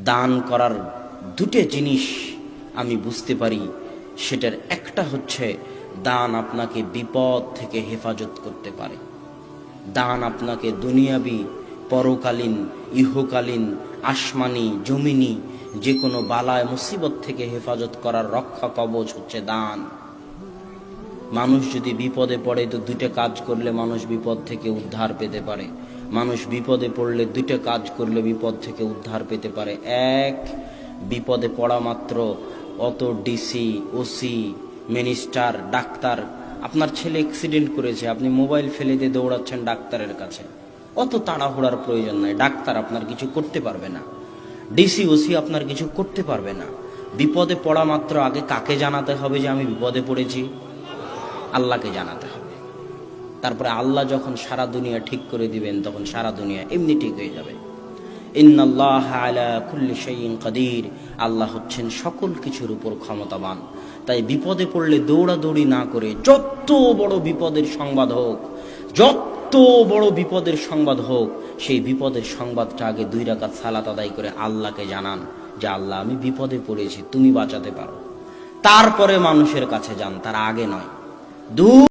দান করার দুটো জিনিস আমি বুঝতে পারি। সেটার একটা হচ্ছে দান আপনাকে বিপদ থেকে হেফাজত করতে পারে। দান আপনাকে দুনিয়াবি, পরকালীন, ইহকালীন, আসমানি, জমিনি যে কোনো বালায় মুসিবত থেকে হেফাজত করার রক্ষা কবচ হচ্ছে দান। মানুষ যদি বিপদে পড়ে তো দুইটা কাজ করলে মানুষ বিপদ থেকে উদ্ধার পেতে পারে। মানুষ বিপদে পড়লে দুইটা কাজ করলে বিপদ থেকে উদ্ধার পেতে পারে। এক, বিপদে পড়া মাত্র অত ডিসি, ওসি, মিনিস্টার, ডাক্তার, আপনার ছেলে অ্যাক্সিডেন্ট করেছে, আপনি মোবাইল ফেলে দিয়ে দৌড়াচ্ছেন ডাক্তারের কাছে, অত তাড়াহুড়ার প্রয়োজন নাই। ডাক্তার আপনার কিছু করতে পারবে না, ডিসি, ওসি আপনার কিছু করতে পারবে না। বিপদে পড়া মাত্র আগে কাকে জানাতে হবে যে আমি বিপদে পড়েছি? আল্লাহকে জানাতে হবে। তারপরে আল্লাহ যখন সারা দুনিয়া ঠিক করে দিবেন তখন সারা দুনিয়া এমনি ঠিক হয়ে যাবে। ইন্নাল্লাহা আলা কুল্লি শাইইন কাদির, আল্লাহ হচ্ছেন সকল কিছুর উপর ক্ষমতাবান। তাই বিপদে পড়লে দৌড়াদৌড়ি না করে যত বড় বিপদের সংবাদ হোক, যত বড় বিপদের সংবাদ হোক, সেই বিপদের সংবাদটা আগে 2 রাকাত সালাত আদায় করে আল্লাহকে জানান যে আল্লাহ আমি বিপদে পড়েছি, তুমি বাঁচাতে পারো। তারপরে মানুষের কাছে যান, তার আগে নয়।